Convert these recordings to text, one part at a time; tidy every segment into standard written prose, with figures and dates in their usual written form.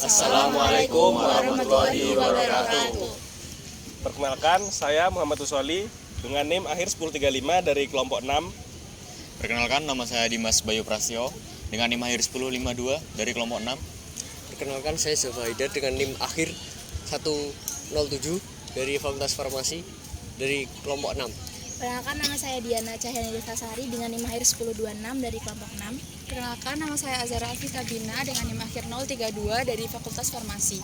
Assalamualaikum warahmatullahi wabarakatuh. Perkenalkan, saya Muhammad Uswali dengan NIM akhir 1035 dari kelompok 6. Perkenalkan, nama saya Dimas Bayu Prasyo dengan NIM akhir 1052 dari kelompok 6. Perkenalkan, saya Zafar Haidar dengan NIM akhir 107 dari Fakultas Farmasi dari kelompok 6. Perkenalkan, nama saya Diana Cahyani Devasari dengan NIM akhir 1026 dari kelompok 6. Perkenalkan, nama saya Azara Alfitabina dengan NIM akhir 032 dari Fakultas Farmasi.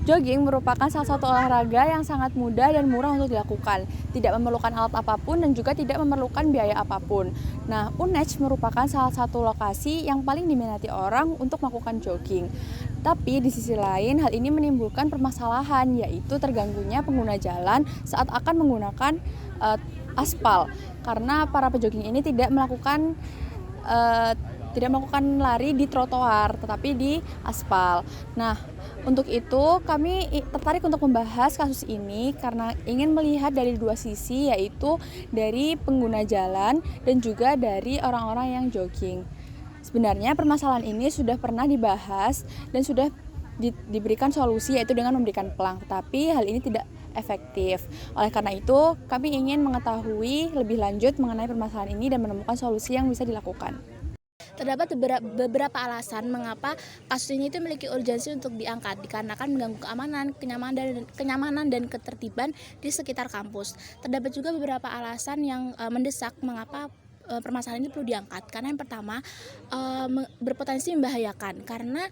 Jogging merupakan salah satu olahraga yang sangat mudah dan murah untuk dilakukan, tidak memerlukan alat apapun dan juga tidak memerlukan biaya apapun. Nah, UNEJ merupakan salah satu lokasi yang paling diminati orang untuk melakukan jogging. Tapi di sisi lain, hal ini menimbulkan permasalahan, yaitu terganggunya pengguna jalan saat akan menggunakan aspal, karena para pejogging ini tidak melakukan lari di trotoar, tetapi di aspal. Nah, untuk itu kami tertarik untuk membahas kasus ini karena ingin melihat dari dua sisi, yaitu dari pengguna jalan dan juga dari orang-orang yang jogging. Sebenarnya permasalahan ini sudah pernah dibahas dan sudah diberikan solusi, yaitu dengan memberikan pelang, tetapi hal ini tidak efektif. Oleh karena itu, kami ingin mengetahui lebih lanjut mengenai permasalahan ini dan menemukan solusi yang bisa dilakukan. Terdapat beberapa alasan mengapa kasus ini itu memiliki urgensi untuk diangkat, dikarenakan mengganggu keamanan, kenyamanan dan ketertiban di sekitar kampus. Terdapat juga beberapa alasan yang mendesak mengapa permasalahan ini perlu diangkat, karena yang pertama berpotensi membahayakan, karena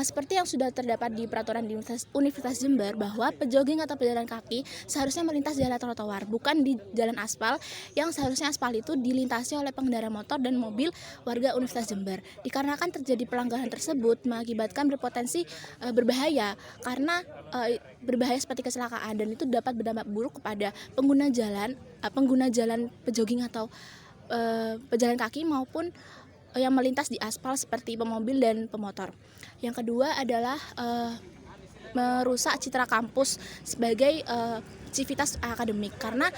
seperti yang sudah terdapat di peraturan di Universitas Jember bahwa pejogging atau pejalan kaki seharusnya melintas di jalan trotoar, bukan di jalan aspal, yang seharusnya aspal itu dilintasi oleh pengendara motor dan mobil warga Universitas Jember. Dikarenakan terjadi pelanggaran tersebut mengakibatkan berpotensi berbahaya, karena berbahaya seperti kecelakaan, dan itu dapat berdampak buruk kepada pengguna jalan pejogging atau pejalan kaki maupun yang melintas di aspal seperti pemobil dan pemotor. Yang kedua adalah merusak citra kampus sebagai civitas akademik, karena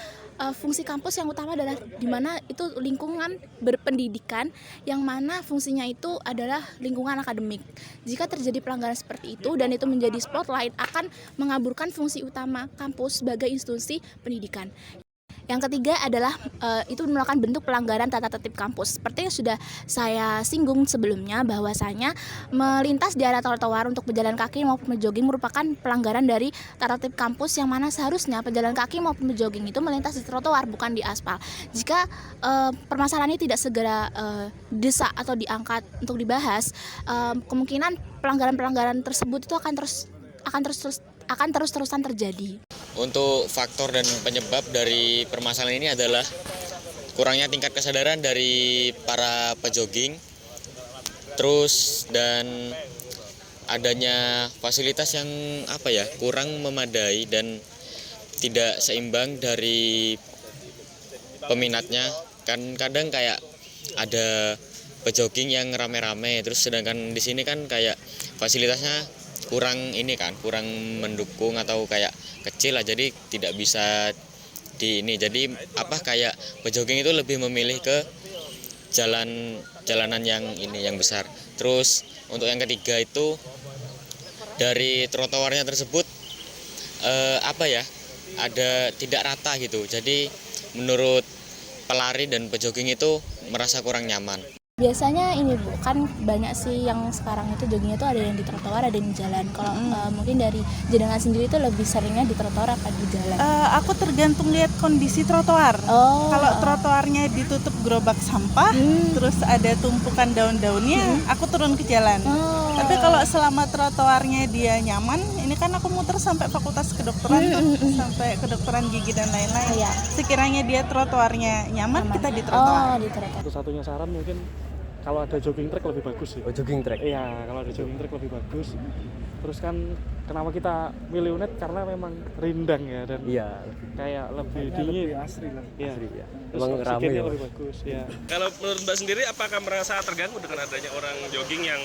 fungsi kampus yang utama adalah di mana itu lingkungan berpendidikan, yang mana fungsinya itu adalah lingkungan akademik. Jika terjadi pelanggaran seperti itu dan itu menjadi spotlight, akan mengaburkan fungsi utama kampus sebagai institusi pendidikan. Yang ketiga adalah itu merupakan bentuk pelanggaran tata tertib kampus. Seperti yang sudah saya singgung sebelumnya, bahwasanya melintas di area trotoar untuk pejalan kaki maupun pejogging merupakan pelanggaran dari tata tertib kampus, yang mana seharusnya pejalan kaki maupun pejogging itu melintas di trotoar, bukan di aspal. Jika permasalahan ini tidak segera didesak atau diangkat untuk dibahas, kemungkinan pelanggaran-pelanggaran tersebut itu akan terus-terusan terjadi. Untuk faktor dan penyebab dari permasalahan ini adalah kurangnya tingkat kesadaran dari para pejogging, terus dan adanya fasilitas yang kurang memadai dan tidak seimbang dari peminatnya. Kan kadang kayak ada pejogging yang rame-rame, terus sedangkan di sini kan kayak fasilitasnya kurang mendukung atau kayak kecil lah, jadi tidak bisa jadi kayak pejogging itu lebih memilih ke jalanan yang besar. Terus untuk yang ketiga itu dari trotoarnya tersebut ada tidak rata gitu, jadi menurut pelari dan pejogging itu merasa kurang nyaman. Biasanya ini Bu, kan banyak sih yang sekarang itu joggingnya itu ada yang di trotoar, ada yang di jalan. Kalau mungkin dari jenengan sendiri itu lebih seringnya di trotoar apa di jalan? Aku tergantung lihat kondisi trotoar. Kalau trotoarnya ditutup gerobak sampah, terus ada tumpukan daun-daunnya, aku turun ke jalan. Tapi kalau selama trotoarnya dia nyaman, ini kan aku muter sampai Fakultas Kedokteran sampai kedokteran gigi dan lain-lain. Sekiranya dia trotoarnya nyaman, kita di trotoar. Satu-satunya saran mungkin kalau ada jogging track lebih bagus sih. Jogging track? Iya, kalau ada jogging track lebih bagus. Terus kan kenapa kita milih UNED, karena memang rindang ya, dan kayak lebih dingin. Lebih asri lah. Iya. Terus oksigennya lebih bagus. Ya. Kalau menurut Mbak sendiri, apakah merasa terganggu dengan adanya orang jogging yang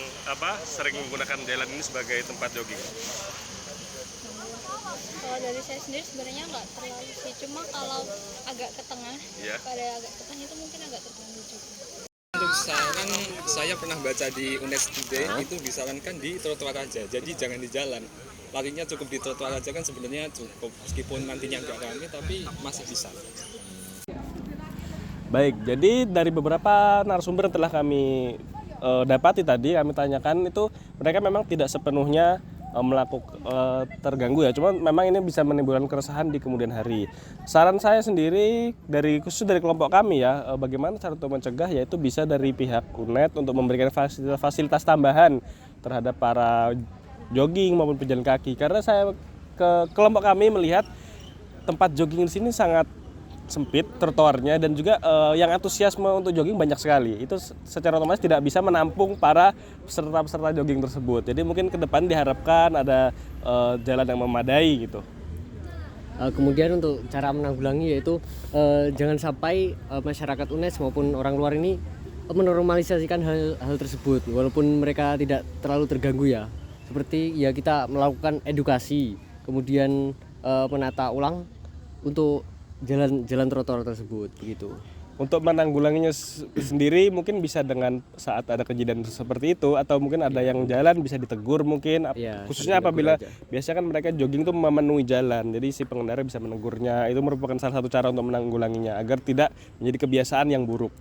sering menggunakan jalan ini sebagai tempat jogging? Kalau dari saya sendiri sebenarnya nggak terlalu sih, cuma kalau agak ke tengah, pada agak ke tengah itu mungkin agak terganggu juga. untuk saran, saya pernah baca di UNED Today itu disarankan di trotoar aja, jadi jangan di jalan. Larinya cukup di trotoar aja kan sebenarnya cukup, meskipun nantinya nggak ramai tapi masih bisa. Baik, jadi dari beberapa narasumber yang telah kami dapati tadi, kami tanyakan itu mereka memang tidak sepenuhnya terganggu ya, cuma memang ini bisa menimbulkan keresahan di kemudian hari. Saran saya sendiri khusus dari kelompok kami ya, bagaimana cara untuk mencegah, yaitu bisa dari pihak UNED untuk memberikan fasilitas tambahan terhadap para jogging maupun pejalan kaki, karena kelompok kami melihat tempat jogging di sini sangat sempit trotoarnya, dan juga yang antusiasme untuk jogging banyak sekali. Itu secara otomatis tidak bisa menampung para peserta jogging tersebut. Jadi mungkin ke depan diharapkan ada jalan yang memadai gitu. Kemudian untuk cara menanggulangi yaitu jangan sampai masyarakat UNES maupun orang luar ini menormalisasikan hal tersebut, walaupun mereka tidak terlalu terganggu ya. Seperti ya kita melakukan edukasi, kemudian menata ulang untuk jalan trotoar tersebut begitu. Untuk menanggulanginya sendiri mungkin bisa dengan saat ada kejadian seperti itu, atau mungkin ada yang jalan bisa ditegur mungkin ya, khususnya apabila biasanya kan mereka jogging itu memenuhi jalan, jadi si pengendara bisa menegurnya. Itu merupakan salah satu cara untuk menanggulanginya agar tidak menjadi kebiasaan yang buruk.